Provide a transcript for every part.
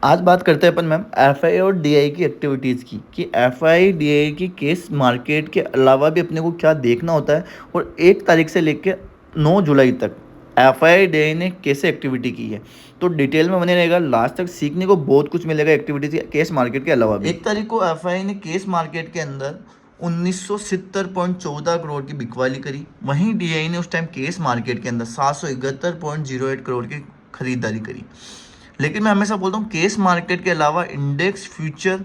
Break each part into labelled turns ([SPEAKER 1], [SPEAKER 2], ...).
[SPEAKER 1] आज बात करते हैं अपन मैम एफआई और डीआई की एक्टिविटीज़ की कि एफआई डीआई की केस मार्केट के अलावा भी अपने को क्या देखना होता है और 1 तारीख से लेकर 9 जुलाई तक एफआई डीआई ने कैसे एक्टिविटी की है। तो डिटेल में बने रहेगा, लास्ट तक सीखने को बहुत कुछ मिलेगा एक्टिविटीज केस मार्केट के अलावा भी। 1 तारीख को एफआई ने केस मार्केट के अंदर 1970.14 करोड़ की बिकवाली करी। वहीं डीआई ने उस टाइम केस मार्केट के अंदर 771.08 करोड़ की खरीदारी करी। लेकिन मैं हमेशा बोलता हूँ केस मार्केट के अलावा इंडेक्स फ्यूचर,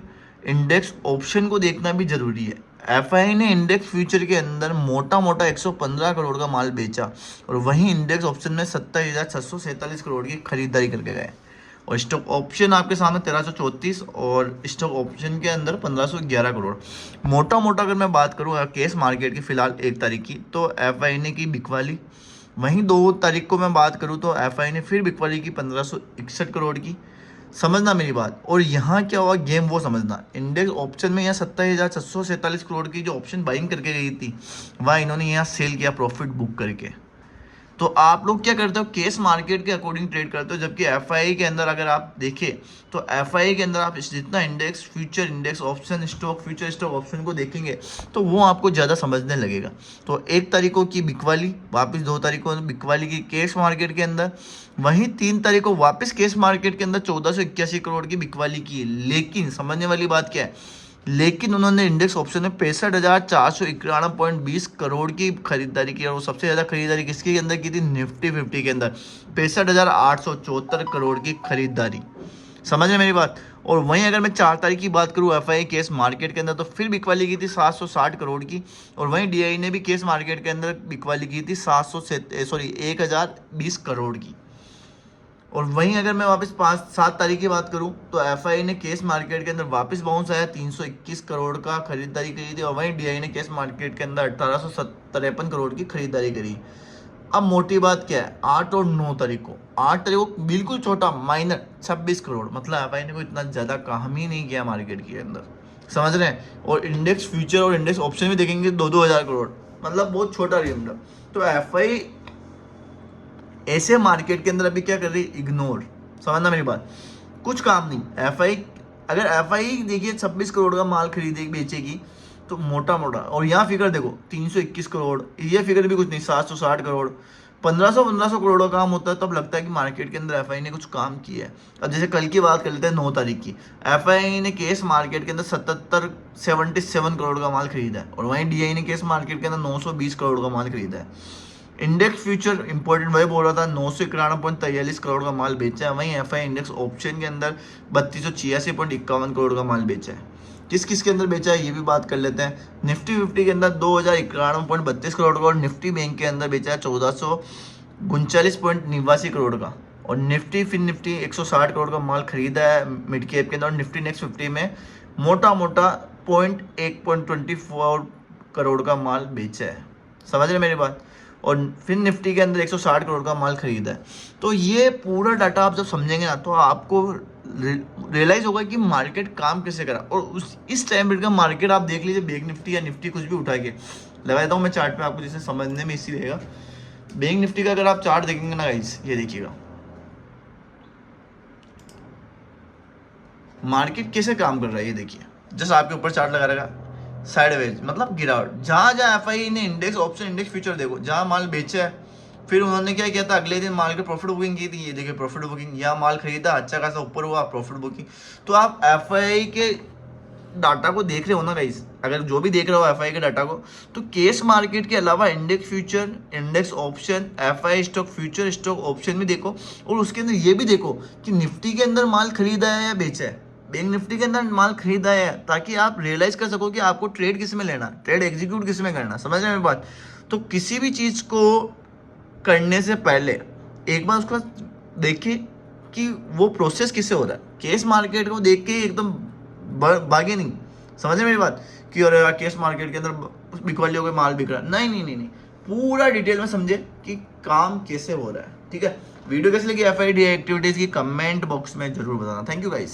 [SPEAKER 1] इंडेक्स ऑप्शन को देखना भी जरूरी है। एफआई ने इंडेक्स फ्यूचर के अंदर मोटा मोटा 115 करोड़ का माल बेचा और वहीं इंडेक्स ऑप्शन में 27,647 करोड़ की खरीदारी करके गए। और स्टॉक ऑप्शन आपके सामने 1334 और स्टॉक ऑप्शन के अंदर 1511 करोड़। मोटा मोटा अगर मैं बात करूँ केस मार्केट की फिलहाल 1 तारीख की, तो एफआई ने की बिकवाली। वहीं 2 तारीख को मैं बात करूं तो एफआई ने फिर बिकवाली की 1561 करोड़ की। समझना मेरी बात। और यहाँ क्या हुआ गेम वो समझना। इंडेक्स ऑप्शन में यहाँ 27,647 करोड़ की जो ऑप्शन बाइंग करके गई थी, वह इन्होंने यहाँ सेल किया प्रॉफिट बुक करके। तो आप लोग क्या करते हो, केस मार्केट के अकॉर्डिंग ट्रेड करते हो। जबकि एफआई के अंदर अगर आप देखें तो एफआई के अंदर आप जितना index future, index option, stock future, stock option को देखेंगे तो वो आपको ज़्यादा समझने लगेगा। तो 1 तारीख की बिकवाली, वापस 2 तारीख को बिकवाली की केस मार्केट के अंदर। वहीं 3 तारीख को वापस केस मार्केट के अंदर 1481 करोड़ की बिकवाली की। लेकिन समझने वाली बात क्या है, लेकिन उन्होंने इंडेक्स ऑप्शन में 65,491.20 करोड़ की खरीदारी की। और वो सबसे ज़्यादा खरीदारी किसके अंदर की थी, निफ्टी 50 के अंदर 65,874 करोड़ की खरीदारी। समझ में मेरी बात। और वहीं अगर मैं 4 तारीख की बात करूँ एफआई केस मार्केट के अंदर, तो फिर बिकवाली की थी 760 करोड़ की। और वहीं डीआई ने भी केस मार्केट के अंदर बिकवाली की थी 1020 करोड़ की। और वहीं अगर मैं वापस 5-7 तारीख की बात करूं तो एफआई ने केस मार्केट के अंदर वापस बाउंस आया, 321 करोड़ का खरीदारी करी थी। और वहीं डीआई ने केस मार्केट के अंदर 1853 करोड़ की खरीदारी करी। अब मोटी बात क्या है, 8 और 9 तारीख को, 8 तारीख को बिल्कुल छोटा माइनर 26 करोड़, मतलब एफआई ने कोई इतना ज़्यादा काम ही नहीं किया मार्केट के अंदर। समझ रहे हैं। और इंडेक्स फ्यूचर और इंडेक्स ऑप्शन भी देखेंगे 2-2 हज़ार करोड़, मतलब बहुत छोटा रेम था। तो एफआई ऐसे मार्केट के अंदर अभी क्या कर रही है, इग्नोर। समझना मेरी बात, कुछ काम नहीं। एफआई अगर एफआई देखिए 26 करोड़ का माल खरीदेगी बेचेगी तो मोटा मोटा, और यहाँ फिगर देखो 321 करोड़, ये फिगर भी कुछ नहीं, 760 करोड़, 1500 करोड़ का काम होता है तब लगता है कि मार्केट के अंदर एफआई ने कुछ काम किया है। अब जैसे कल की बात कर लेते हैं 9 तारीख की, एफआई ने केस मार्केट के अंदर 77 करोड़ का माल खरीदा है। और वहीं डीआई ने केस मार्केट के अंदर 920 करोड़ का माल खरीदा है। इंडेक्स फ्यूचर इंपॉर्टेंट वही बोल रहा था, 991.43 करोड़ का माल बेचा है। वहीं एफआई इंडेक्स ऑप्शन के अंदर 3286.51 करोड़ का माल बेचा है। किस किस के अंदर बेचा है ये भी बात कर लेते हैं। निफ्टी 50 के अंदर 2091.32 करोड़ का, और निफ्टी बैंक के अंदर बेचा है 1439.89 करोड़ का। और निफ्टी फिर निफ्टी 160 करोड़ का माल खरीदा है मिड कैप के अंदर। और निफ्टी नेक्स्ट 50 में मोटा मोटा 0.24 करोड़ का माल बेचा है। समझ रहे मेरी बात। और फिर निफ्टी के अंदर 160 करोड़ का माल खरीदा है। तो ये पूरा डाटा आप जब समझेंगे ना तो आपको रियलाइज होगा कि मार्केट काम कैसे करा। और उस इस टाइम पीरियड का मार्केट आप देख लीजिए, बैंक निफ्टी या निफ्टी कुछ भी उठा के लगा देता हूँ मैं चार्ट पे आपको, जिसे समझने में इसी रहेगा। बैंक निफ्टी का अगर आप चार्ट देखेंगे ना गाइस, ये देखिएगा मार्केट कैसे काम कर रहा है। ये देखिए जस्ट आपके ऊपर चार्ट लगा रहेगा, साइडवेज मतलब गिरावट। जहाँ जहाँ एफआई ने इंडेक्स ऑप्शन, इंडेक्स फ्यूचर देखो, जहाँ माल बेचा है फिर उन्होंने क्या किया था, अगले दिन माल की प्रॉफिट बुकिंग की थी। ये देखिए प्रॉफिट बुकिंग, यहाँ माल खरीदा अच्छा खासा ऊपर हुआ, प्रॉफिट बुकिंग। तो आप एफआई के डाटा को देख रहे हो ना गाइस, अगर जो भी देख रहे हो एफआई के डाटा को, तो केस मार्केट के अलावा index future, index option, FI stock future, stock option भी देखो। और उसके अंदर ये भी देखो कि निफ्टी के अंदर माल खरीदा है या बेचा है, बैंक निफ्टी के अंदर माल खरीदा है, ताकि आप रियलाइज कर सको कि आपको ट्रेड किस में लेना, ट्रेड एग्जीक्यूट किस में करना। समझ रहे हैं मेरी बात। तो किसी भी चीज़ को करने से पहले एक बार उसका देखिए कि वो प्रोसेस किससे हो रहा है। केस मार्केट को देख के एकदम भागे नहीं। समझ रहे मेरी बात कि अरे यार केस मार्केट के अंदर बिकवाली हो गई, माल बिक रहा है, नहीं नहीं नहीं नहीं, पूरा डिटेल में समझे कि काम कैसे हो रहा है। ठीक है, वीडियो कैसे लगी एफआईडी एक्टिविटीज की कमेंट बॉक्स में जरूर बताना। Thank you guys.